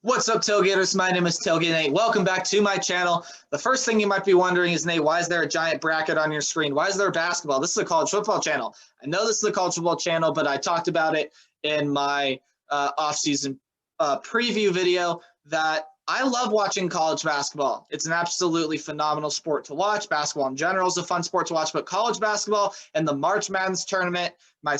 What's up, Tailgaters? My name is Tailgate Nate. Welcome back to my channel. The first thing you might be wondering is, Nate, why is there a giant bracket on your screen? Why is there basketball? This is a college football channel. I know this is a college football channel, but I talked about it in my off-season preview video that I love watching college basketball. It's an absolutely phenomenal sport to watch. Basketball in general is a fun sport to watch, but college basketball and the March Madness tournament, my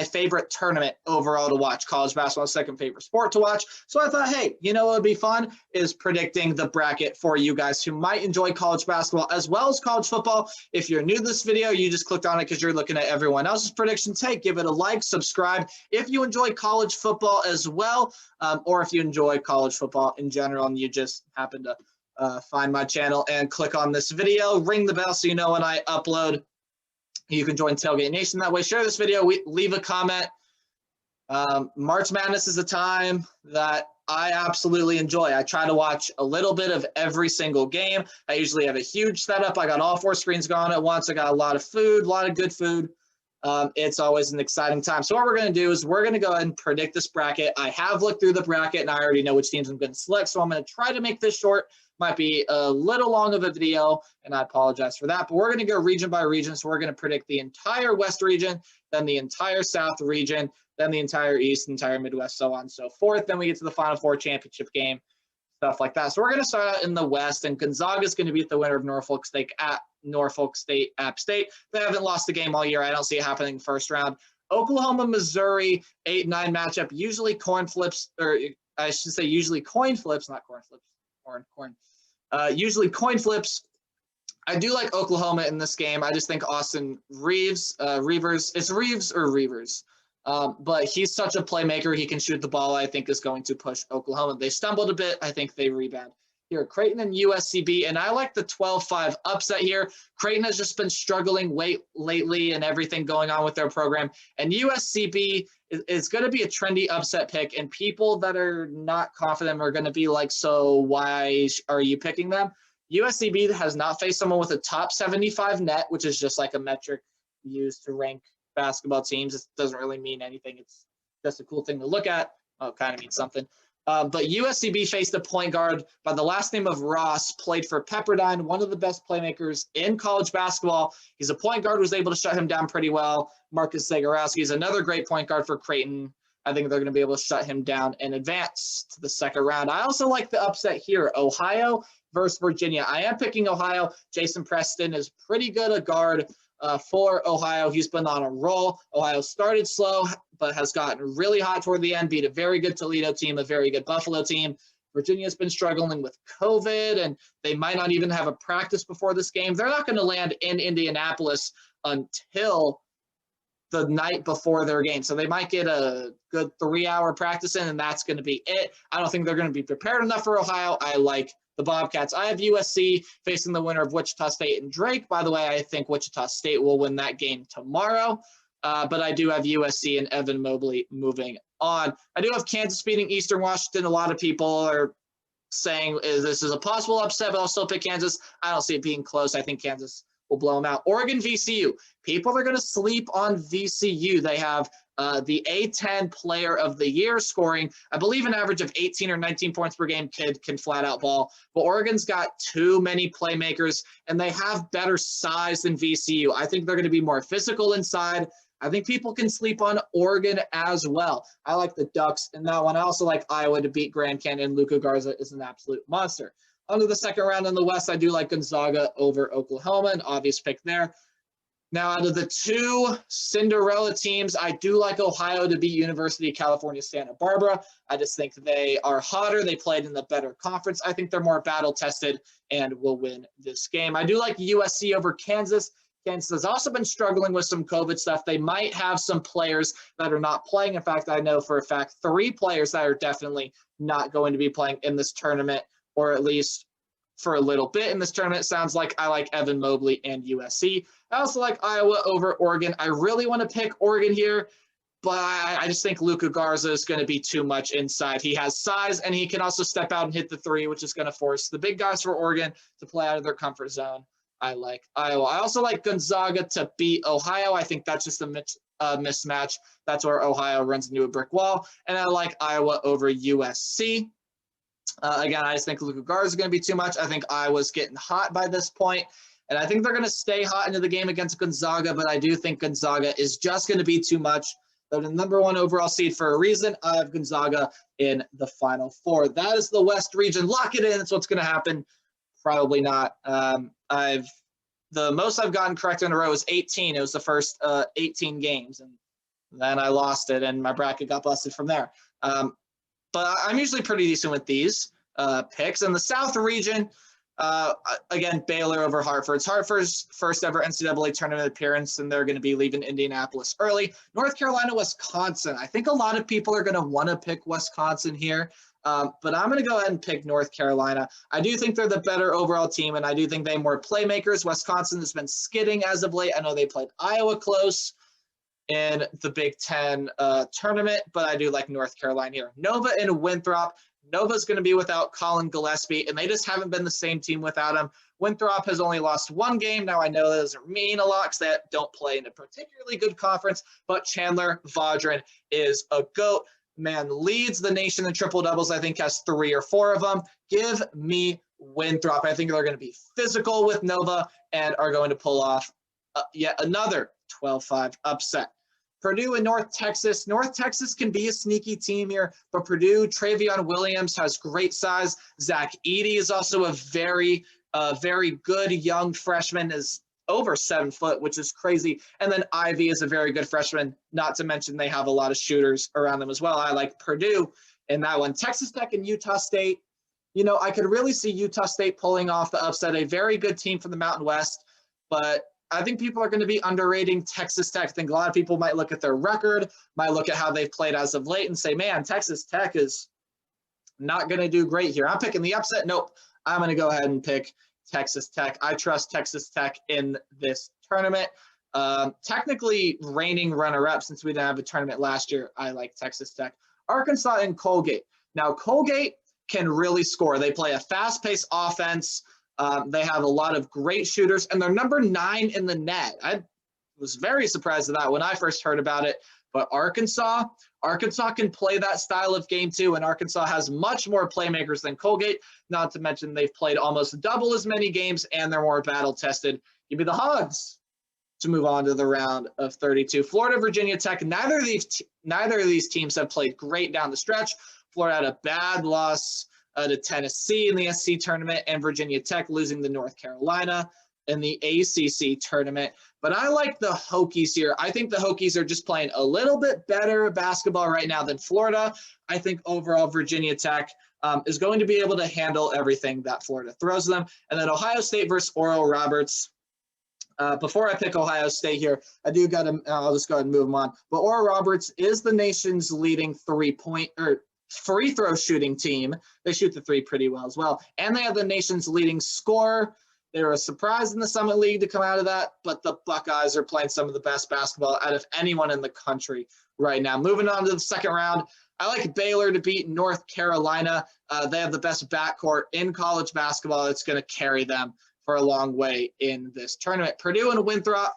favorite tournament overall to watch. College basketball is second favorite sport to watch. So I thought, hey, you know what would be fun is predicting the bracket for you guys who might enjoy college basketball as well as college football. If you're new to this video, you just clicked on it because you're looking at everyone else's predictions. Hey, give it a like, subscribe if you enjoy college football as well, or if you enjoy college football in general and you just happen to find my channel and click on this video. Ring the bell so you know when I upload. You can join Tailgate Nation that way. Share this video. Leave a comment. March Madness is a time that I absolutely enjoy. I try to watch a little bit of every single game. I usually have a huge setup. I got all four screens going at once. I got a lot of food, a lot of good food. It's always an exciting time. So what we're going to do is we're going to go ahead and predict this bracket. I have looked through the bracket, and I already know which teams I'm going to select. So I'm going to try to make this short. Might be a little long of a video, and I apologize for that. But we're going to go region by region. So we're going to predict the entire West region, then the entire South region, then the entire East, entire Midwest, so on and so forth. Then we get to the Final Four championship game, stuff like that. So we're going to start out in the West, and Gonzaga is going to beat the winner of Norfolk State at Norfolk State, App State. They haven't lost a game all year. I don't see it happening first round. Oklahoma, Missouri, 8-9 matchup. Usually coin flips, or I should say usually coin flips, not corn flips. Corn. Usually coin flips. I do like Oklahoma in this game. I just think Austin Reeves, it's Reeves or Reavers. But he's such a playmaker. He can shoot the ball. I think is going to push Oklahoma. They stumbled a bit. I think they rebound. Here, Creighton and USCB, and I like the 12-5 upset here. Creighton has just been struggling lately and everything going on with their program. And USCB is going to be a trendy upset pick, and people that are not confident are going to be like, so why are you picking them? USCB has not faced someone with a top 75 net, which is just like a metric used to rank basketball teams. It doesn't really mean anything. It's just a cool thing to look at. Oh, it kind of means something. But USCB faced a point guard by the last name of Ross, played for Pepperdine, one of the best playmakers in college basketball. He's a point guard, was able to shut him down pretty well. Marcus Zagorowski is another great point guard for Creighton. I think they're going to be able to shut him down and advance to the second round. I also like the upset here, Ohio versus Virginia. I am picking Ohio. Jason Preston is pretty good a guard for Ohio. He's been on a roll. Ohio started slow, but has gotten really hot toward the end, beat a very good Toledo team, a very good Buffalo team. Virginia's been struggling with COVID, and they might not even have a practice before this game. They're not going to land in Indianapolis until the night before their game. So they might get a good 3-hour practice in, and that's going to be it. I don't think they're going to be prepared enough for Ohio. I like the Bobcats. I have USC facing the winner of Wichita State and Drake. By the way, I think Wichita State will win that game tomorrow. But I do have USC and Evan Mobley moving on. I do have Kansas beating Eastern Washington. A lot of people are saying this is a possible upset, but I'll still pick Kansas. I don't see it being close. I think Kansas will blow them out. Oregon, VCU. People are going to sleep on VCU. They have the A10 player of the year scoring, I believe, an average of 18 or 19 points per game. Kid can flat out ball. But Oregon's got too many playmakers, and they have better size than VCU. I think they're going to be more physical inside. I think people can sleep on Oregon as well. I like the Ducks in that one. I also like Iowa to beat Grand Canyon. Luka Garza is an absolute monster. On to the second round in the West, I do like Gonzaga over Oklahoma, an obvious pick there. Now, out of the two Cinderella teams, I do like Ohio to beat University of California, Santa Barbara. I just think they are hotter. They played in the better conference. I think they're more battle-tested and will win this game. I do like USC over Kansas. Kansas has also been struggling with some COVID stuff. They might have some players that are not playing. In fact, I know for a fact 3 players that are definitely not going to be playing in this tournament, or at least for a little bit in this tournament. Sounds like I like Evan Mobley and USC. I also like Iowa over Oregon. I really want to pick Oregon here, but I just think Luka Garza is going to be too much inside. He has size, and he can also step out and hit the 3, which is going to force the big guys for Oregon to play out of their comfort zone. I like Iowa. I also like Gonzaga to beat Ohio. I think that's just a mismatch. That's where Ohio runs into a brick wall. And I like Iowa over USC. Again, I just think Luka Garza is going to be too much. I think Iowa's getting hot by this point, and I think they're going to stay hot into the game against Gonzaga, but I do think Gonzaga is just going to be too much. They're the #1 overall seed for a reason. I have Gonzaga in the Final Four. That is the West region. Lock it in. That's what's going to happen. Probably not. The most I've gotten correct in a row is 18. It was the first 18 games, and then I lost it, and my bracket got busted from there. But I'm usually pretty decent with these picks. In the South region, again, Baylor over Hartford. It's Hartford's first ever NCAA tournament appearance, and they're going to be leaving Indianapolis early. North Carolina, Wisconsin. I think a lot of people are going to want to pick Wisconsin here, but I'm going to go ahead and pick North Carolina. I do think they're the better overall team, and I do think they have more playmakers. Wisconsin has been skidding as of late. I know they played Iowa close in the Big Ten tournament, but I do like North Carolina here. Nova and Winthrop. Nova's going to be without Colin Gillespie, and they just haven't been the same team without him. Winthrop has only lost 1 game. Now, I know that doesn't mean a lot because they don't play in a particularly good conference, but Chandler Vaudrin is a GOAT. Man, leads the nation in triple doubles. I think has 3 or 4 of them. Give me Winthrop. I think they're going to be physical with Nova and are going to pull off yet another 12-5 upset. Purdue and North Texas. North Texas can be a sneaky team here, but Purdue, Travion Williams has great size. Zach Edey is also a very good young freshman, is over 7 foot, which is crazy. And then Ivy is a very good freshman, not to mention they have a lot of shooters around them as well. I like Purdue in that one. Texas Tech and Utah State. You know, I could really see Utah State pulling off the upset, a very good team from the Mountain West, but I think people are going to be underrating Texas Tech. I think a lot of people might look at their record, might look at how they've played as of late and say, man, Texas Tech is not going to do great here. I'm picking the upset. Nope. I'm going to go ahead and pick Texas Tech. I trust Texas Tech in this tournament. Technically reigning runner-up since we didn't have a tournament last year. I like Texas Tech. Arkansas and Colgate. Now, Colgate can really score. They play a fast-paced offense. They have a lot of great shooters, and they're #9 in the net. I was very surprised at that when I first heard about it. But Arkansas can play that style of game too, and Arkansas has much more playmakers than Colgate, not to mention they've played almost double as many games, and they're more battle-tested. Give me the Hogs to move on to the round of 32. Florida, Virginia Tech. Neither of these teams have played great down the stretch. Florida had a bad loss to Tennessee in the SC tournament, and Virginia Tech losing to North Carolina in the ACC tournament. But I like the Hokies here. I think the Hokies are just playing a little bit better basketball right now than Florida. I think overall Virginia Tech is going to be able to handle everything that Florida throws them. And then Ohio State versus Oral Roberts. Before I pick Ohio State here, I'll just go ahead and move them on. But Oral Roberts is the nation's leading free throw shooting team. They shoot the 3 pretty well as well. And they have the nation's leading scorer. They were a surprise in the Summit League to come out of that, but the Buckeyes are playing some of the best basketball out of anyone in the country right now. Moving on to the second round, I like Baylor to beat North Carolina. They have the best backcourt in college basketball. It's going to carry them for a long way in this tournament. Purdue and Winthrop,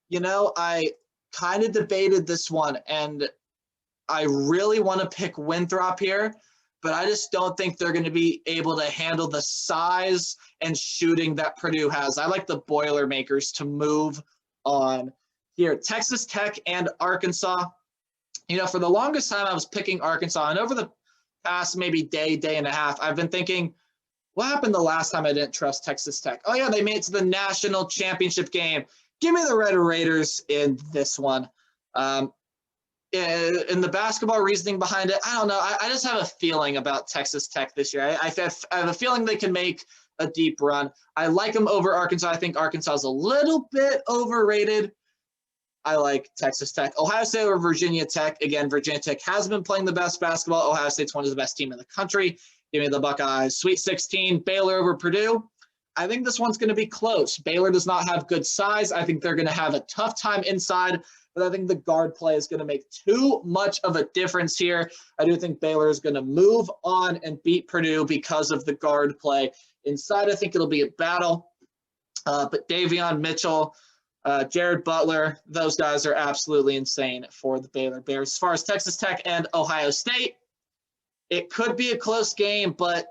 you know, I kind of debated this one, and I really want to pick Winthrop here, but I just don't think they're going to be able to handle the size and shooting that Purdue has. I like the Boilermakers to move on here. Texas Tech and Arkansas. You know, for the longest time, I was picking Arkansas, and over the past maybe day and a half, I've been thinking, what happened the last time I didn't trust Texas Tech? Oh, yeah, they made it to the national championship game. Give me the Red Raiders in this one. In the basketball reasoning behind it, I don't know. I just have a feeling about Texas Tech this year. I have a feeling they can make a deep run. I like them over Arkansas. I think Arkansas is a little bit overrated. I like Texas Tech. Ohio State over Virginia Tech. Again, Virginia Tech has been playing the best basketball. Ohio State's one of the best team in the country. Give me the Buckeyes. Sweet 16, Baylor over Purdue. I think this one's going to be close. Baylor does not have good size. I think they're going to have a tough time inside, but I think the guard play is going to make too much of a difference here. I do think Baylor is going to move on and beat Purdue because of the guard play. Inside, I think it'll be a battle. But Davion Mitchell, Jared Butler, those guys are absolutely insane for the Baylor Bears. As far as Texas Tech and Ohio State, it could be a close game, but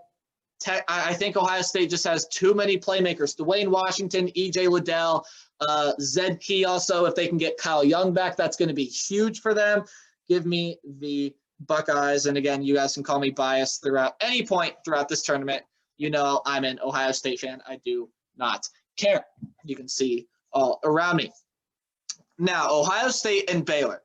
I think Ohio State just has too many playmakers. Dwayne Washington, E.J. Liddell, Zed Key also. If they can get Kyle Young back, that's going to be huge for them. Give me the Buckeyes. And again, you guys can call me biased throughout any point throughout this tournament. You know I'm an Ohio State fan. I do not care. You can see all around me. Now, Ohio State and Baylor.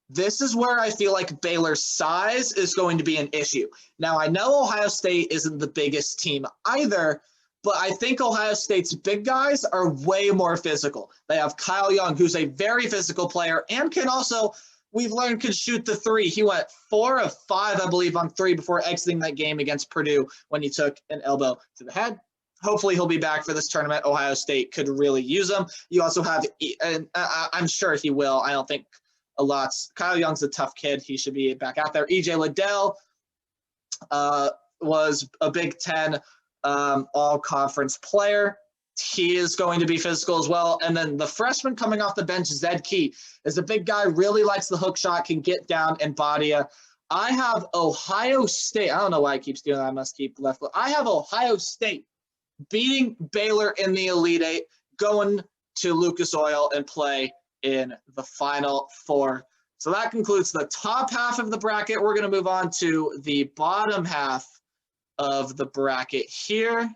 This is where I feel like Baylor's size is going to be an issue. Now, I know Ohio State isn't the biggest team either, but I think Ohio State's big guys are way more physical. They have Kyle Young, who's a very physical player and can also, we've learned, can shoot the three. He went 4 of 5, I believe, on three before exiting that game against Purdue when he took an elbow to the head. Hopefully he'll be back for this tournament. Ohio State could really use him. You also have, and I'm sure he will. I don't think a lot. Kyle Young's a tough kid. He should be back out there. E.J. Liddell was a Big Ten all-conference player. He is going to be physical as well. And then the freshman coming off the bench, Zed Key, is a big guy, really likes the hook shot, can get down and body you. I have Ohio State. I don't know why it keeps doing that. I must keep left. I have Ohio State beating Baylor in the Elite Eight, going to Lucas Oil and play in the Final Four. So that concludes the top half of the bracket. We're going to move on to the bottom half of the bracket here.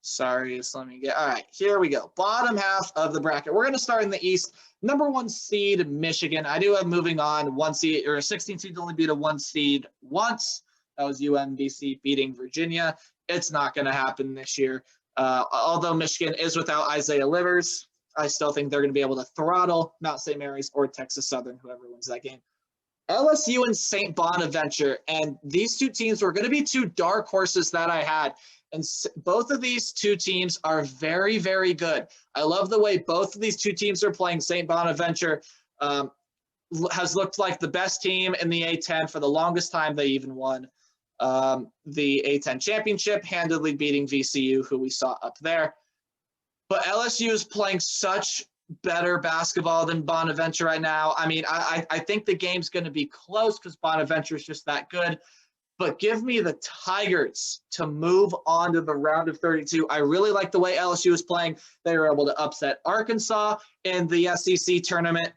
Sorry, just let me get, all right, here we go. Bottom half of the bracket. We're going to start in the East. Number 1 seed, Michigan. I do have moving on 1 seed, or a 16 seed only beat a 1 seed once. That was UMBC beating Virginia. It's not going to happen this year. Although Michigan is without Isaiah Livers, I still think they're going to be able to throttle Mount St. Mary's or Texas Southern, whoever wins that game. LSU and St. Bonaventure, and these two teams were going to be two dark horses that I had, and both of these two teams are very, very good. I love the way both of these two teams are playing. St. Bonaventure has looked like the best team in the A10 for the longest time. They even won the A10 championship, handily beating VCU, who we saw up there. But LSU is playing such better basketball than Bonaventure right now. I mean, I think the game's going to be close because Bonaventure is just that good. But give me the Tigers to move on to the round of 32. I really like the way LSU is playing. They were able to upset Arkansas in the SEC tournament,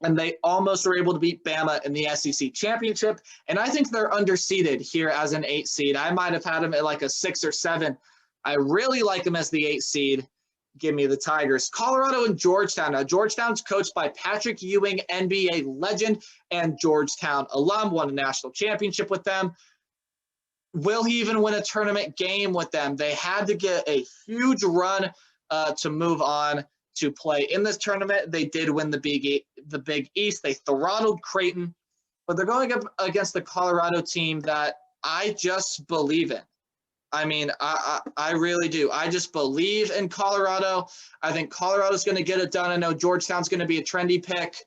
and they almost were able to beat Bama in the SEC championship. And I think they're underseeded here as an 8 seed. I might have had them at like a 6 or 7. I really like them as the 8 seed. Give me the Tigers. Colorado and Georgetown. Now, Georgetown's coached by Patrick Ewing, NBA legend and Georgetown alum, won a national championship with them. Will he even win a tournament game with them? They had to get a huge run to move on to play in this tournament. They did win the Big East. They throttled Creighton, but they're going up against the Colorado team that I just believe in. I mean, I really do. I just believe in Colorado. I think Colorado's going to get it done. I know Georgetown's going to be a trendy pick,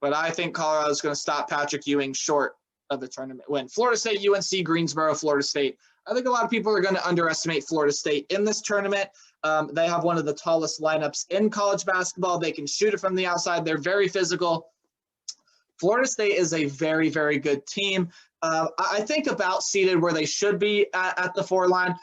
but I think Colorado's going to stop Patrick Ewing short of the tournament win. Florida State, UNC, Greensboro, Florida State. I think a lot of people are going to underestimate Florida State in this tournament. They have one of the tallest lineups in college basketball. They can shoot it from the outside. They're very physical. Florida State is a very, very good team. I think about seated where they should be at the 4 line,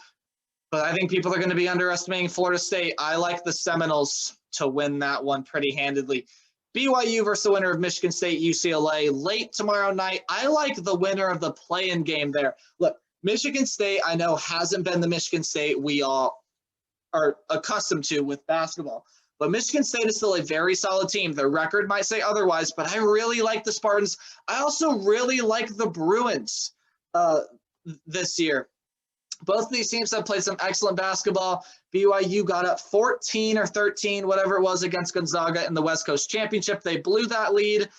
but I think people are going to be underestimating Florida State. I like the Seminoles to win that one pretty handedly. BYU versus the winner of Michigan State, UCLA, late tomorrow night. I like the winner of the play-in game there. Look, Michigan State, I know, hasn't been the Michigan State we all are accustomed to with basketball. But Michigan State is still a very solid team. Their record might say otherwise, but I really like the Spartans. I also really like the Bruins this year. Both of these teams have played some excellent basketball. BYU got up 14 or 13, whatever it was, against Gonzaga in the West Coast Championship. They blew that lead.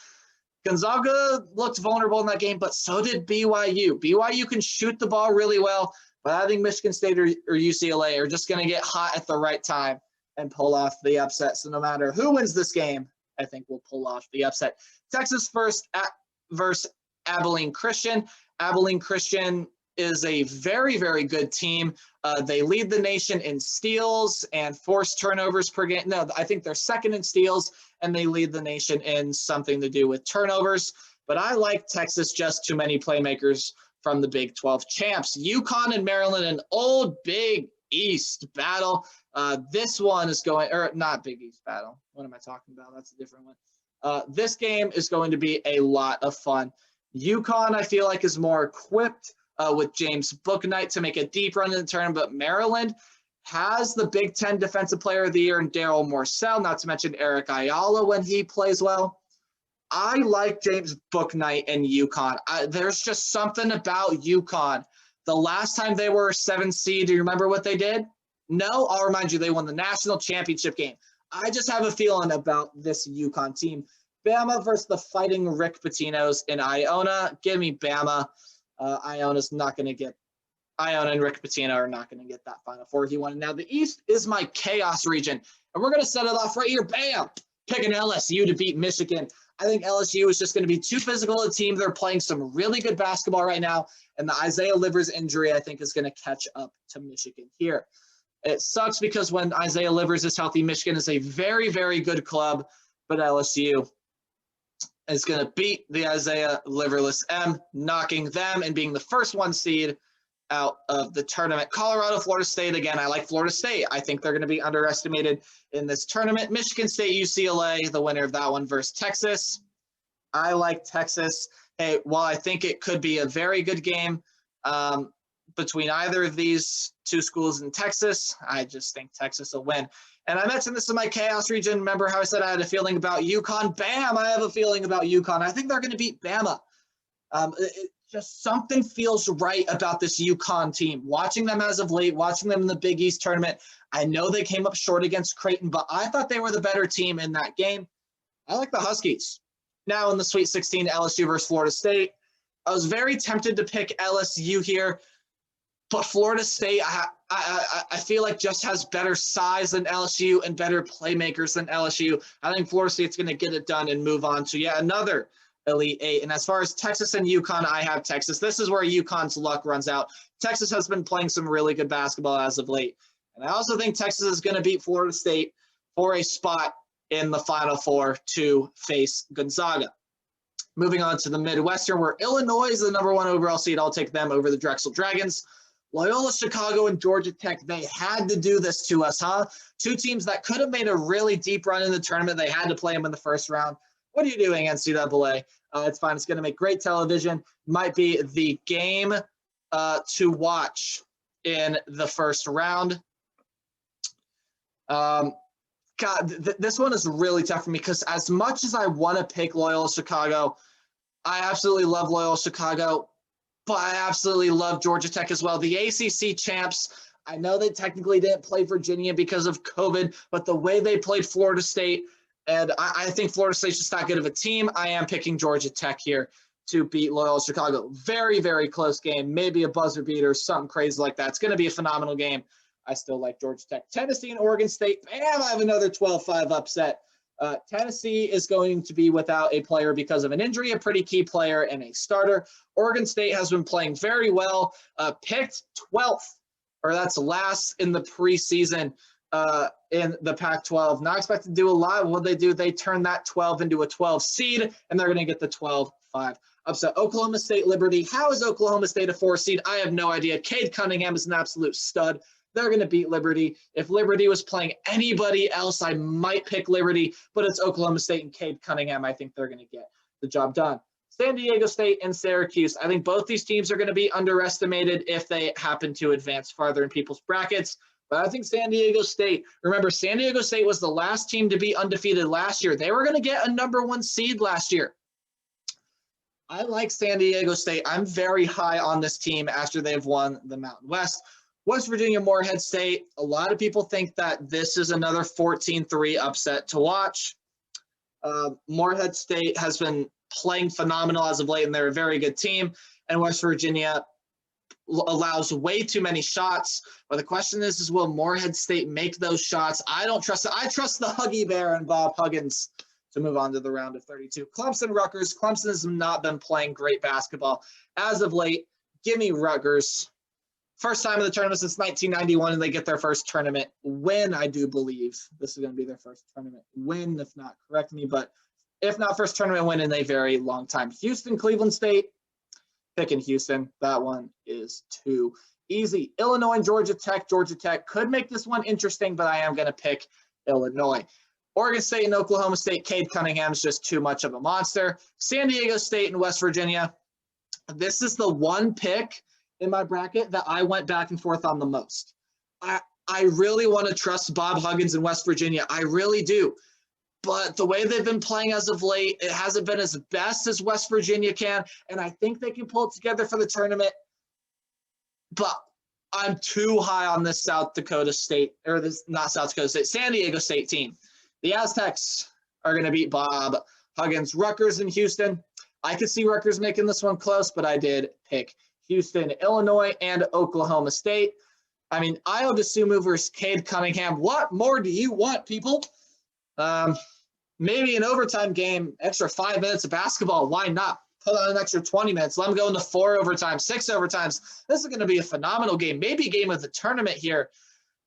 Gonzaga looked vulnerable in that game, but so did BYU. BYU can shoot the ball really well, but I think Michigan State or UCLA are just going to get hot at the right time and pull off the upset. So no matter who wins this game, I think we'll pull off the upset. Texas first versus Abilene Christian. Abilene Christian is a very, very good team. They lead the nation in steals and forced turnovers per game. No, I think they're second in steals, and they lead the nation in something to do with turnovers. But I like Texas, just too many playmakers from the Big 12 champs. UConn and Maryland, an old Big East battle. This one is going, or not Big East battle. What am I talking about? That's a different one. This game is going to be a lot of fun. UConn, I feel like, is more equipped with James Bouknight to make a deep run in the tournament, but Maryland has the Big Ten Defensive Player of the Year in Daryl Morcell, not to mention Eric Ayala when he plays well. I like James Bouknight and UConn. There's just something about UConn. The last time they were a 7 seed, do you remember what they did? No, I'll remind you, they won the national championship game. I just have a feeling about this UConn team. Bama versus the Fighting Rick Pitino's in Iona. Give me Bama. Iona's not going to get – Iona and Rick Pitino are not going to get that Final Four he wanted. Now, the East is my chaos region, and we're going to set it off right here. Bam! Picking LSU to beat Michigan. I think LSU is just going to be too physical a team. They're playing some really good basketball right now, and the Isaiah Livers injury, I think, is going to catch up to Michigan here. It sucks because when Isaiah Livers is healthy, Michigan is a very, very good club, but LSU is going to beat the Isaiah Liverless M, knocking them and being the first 1 seed out of the tournament. Colorado, Florida State. Again, I like Florida State. I think they're going to be underestimated in this tournament. Michigan State, UCLA, the winner of that one versus Texas. I like Texas. Hey, while I think it could be a very good game between either of these two schools in Texas, I just think Texas will win. And I mentioned this in my chaos region. Remember how I said I had a feeling about UConn? Bam! I have a feeling about UConn. I think they're going to beat Bama. Just something feels right about this UConn team. Watching them as of late, watching them in the Big East tournament, I know they came up short against Creighton, but I thought they were the better team in that game. I like the Huskies. Now in the Sweet 16, LSU versus Florida State. I was very tempted to pick LSU here, but Florida State, I feel like just has better size than LSU and better playmakers than LSU. I think Florida State's going to get it done and move on to yet another Elite Eight. And as far as Texas and UConn, I have Texas. This is where UConn's luck runs out. Texas has been playing some really good basketball as of late. And I also think Texas is going to beat Florida State for a spot in the Final Four to face Gonzaga. Moving on to the Midwestern, where Illinois is the #1 overall seed. I'll take them over the Drexel Dragons. Loyola Chicago and Georgia Tech, they had to do this to us, huh? Two teams that could have made a really deep run in the tournament. They had to play them in the first round. What are you doing, NCAA? It's fine. It's going to make great television. Might be the game to watch in the first round. This one is really tough for me because as much as I want to pick Loyola Chicago, I absolutely love Loyola Chicago, but I absolutely love Georgia Tech as well. The ACC champs, I know they technically didn't play Virginia because of COVID, but the way they played Florida State, and I think Florida State's just not good of a team. I am picking Georgia Tech here to beat Loyola Chicago. Very, very close game, maybe a buzzer beater, something crazy like that. It's going to be a phenomenal game. I still like Georgia Tech. Tennessee and Oregon State, bam, I have another 12-5 upset. Tennessee is going to be without a player because of an injury, a pretty key player and a starter. Oregon State has been playing very well, picked 12th, or that's last in the preseason in the Pac-12. Not expected to do a lot. What they do, they turn that 12 into a 12 seed, and they're going to get the 12-5 upset. Oklahoma State Liberty. How is Oklahoma State a 4 seed? I have no idea. Cade Cunningham is an absolute stud. They're going to beat Liberty. If Liberty was playing anybody else, I might pick Liberty, but it's Oklahoma State and Cade Cunningham. I think they're going to get the job done. San Diego State and Syracuse. I think both these teams are going to be underestimated if they happen to advance farther in people's brackets. But I think San Diego State, remember, San Diego State was the last team to be undefeated last year. They were going to get a #1 seed last year. I like San Diego State. I'm very high on this team after they've won the Mountain West. West Virginia, Morehead State. A lot of people think that this is another 14-3 upset to watch. Morehead State has been playing phenomenal as of late, and they're a very good team. And West Virginia allows way too many shots. But the question is will Morehead State make those shots? I don't trust it. I trust the Huggy Bear and Bob Huggins to move on to the round of 32. Clemson, Rutgers. Clemson has not been playing great basketball as of late. Give me Rutgers. First time in the tournament since 1991, and they get their first tournament win, I do believe. This is going to be their first tournament win, if not, correct me, but if not, first tournament win in a very long time. Houston, Cleveland State, picking Houston. That one is too easy. Illinois and Georgia Tech. Georgia Tech could make this one interesting, but I am going to pick Illinois. Oregon State and Oklahoma State. Cade Cunningham's just too much of a monster. San Diego State and West Virginia. This is the one pick in my bracket that I went back and forth on the most. I really want to trust Bob Huggins in West Virginia. I really do. But the way they've been playing as of late, it hasn't been as best as West Virginia can, and I think they can pull it together for the tournament. But I'm too high on this South Dakota State, or this, not South Dakota State, San Diego State team. The Aztecs are going to beat Bob Huggins. Rutgers and Houston. I could see Rutgers making this one close, but I did pick Houston, Illinois, and Oklahoma State. I mean, Io DeSumo versus Cade Cunningham. What more do you want, people? Maybe an overtime game, extra 5 minutes of basketball. Why not? Put on an extra 20 minutes. Let them go into 4 overtimes, 6 overtimes. This is going to be a phenomenal game. Maybe game of the tournament here.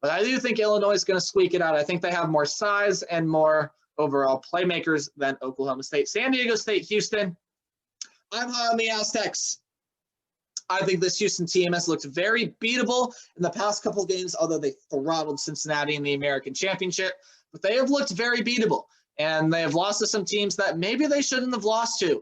But I do think Illinois is going to squeak it out. I think they have more size and more overall playmakers than Oklahoma State. San Diego State, Houston. I'm high on the Aztecs. I think this Houston team has looked very beatable in the past couple of games, although they throttled Cincinnati in the American Championship. But they have looked very beatable, and they have lost to some teams that maybe they shouldn't have lost to.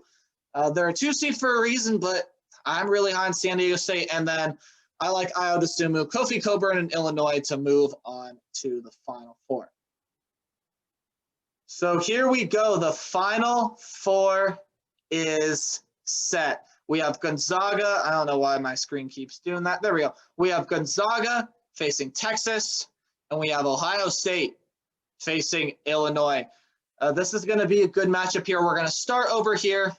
They're a 2 seed for a reason, but I'm really high on San Diego State. And then I like Io DeSumo, Kofi Cockburn, and Illinois to move on to the Final Four. So here we go. The Final Four is set. We have Gonzaga. I don't know why my screen keeps doing that. There we go. We have Gonzaga facing Texas, and we have Ohio State facing Illinois. This is going to be a good matchup here. We're going to start over here.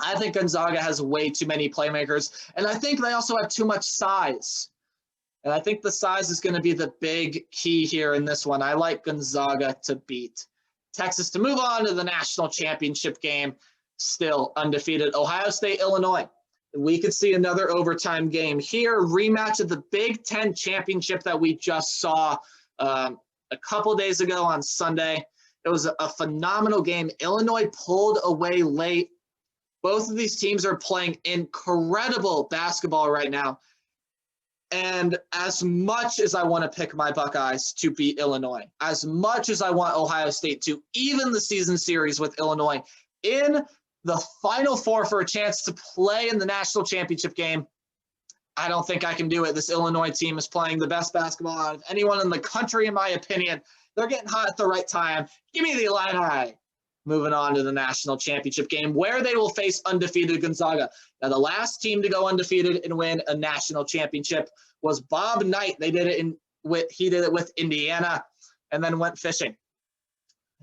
I think Gonzaga has way too many playmakers, and I think they also have too much size. And I think the size is going to be the big key here in this one. I like Gonzaga to beat Texas to move on to the national championship game. Still undefeated. Ohio State, Illinois. We could see another overtime game here. Rematch of the Big Ten championship that we just saw a couple days ago on Sunday. It was a phenomenal game. Illinois pulled away late. Both of these teams are playing incredible basketball right now. And as much as I want to pick my Buckeyes to beat Illinois, as much as I want Ohio State to even the season series with Illinois in the Final Four for a chance to play in the national championship game, I don't think I can do it. This Illinois team is playing the best basketball out of anyone in the country, in my opinion. They're getting hot at the right time. Give me the Illini. Moving on to the national championship game where they will face undefeated Gonzaga. Now, the last team to go undefeated and win a national championship was Bob Knight. He did it with Indiana and then went fishing.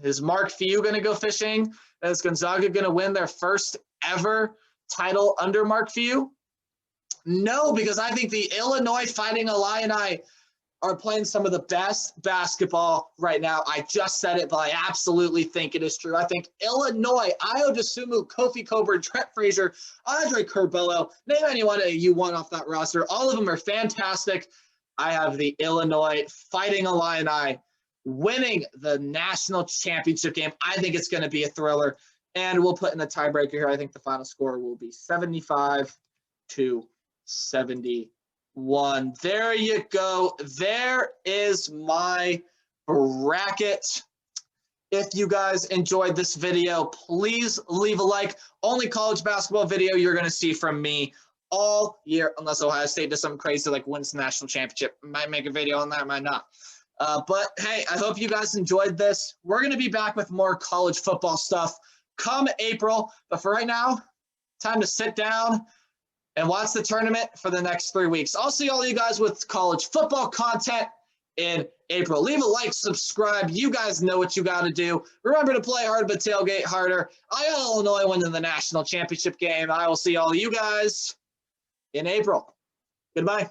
Is Mark Few going to go fishing? Is Gonzaga going to win their first ever title under Mark Few? No, because I think the Illinois Fighting Illini are playing some of the best basketball right now. I just said it, but I absolutely think it is true. I think Illinois, Io DeSumo, Kofi Cockburn, Trent Frazier, Andre Curbelo, name anyone you want off that roster. All of them are fantastic. I have the Illinois Fighting Illini winning the national championship game. I think it's going to be a thriller, and we'll put in a tiebreaker here. I think the final score will be 75-71. There you go. There is my bracket. If you guys enjoyed this video, please leave a like. Only college basketball video you're going to see from me all year, unless Ohio State does something crazy like wins the national championship. Might make a video on that, might not. But hey, I hope you guys enjoyed this. We're going to be back with more college football stuff come April. But for right now, time to sit down and watch the tournament for the next 3 weeks. I'll see all you guys with college football content in April. Leave a like, subscribe. You guys know what you got to do. Remember to play hard, but tailgate harder. I got Illinois winning the national championship game. I will see all of you guys in April. Goodbye.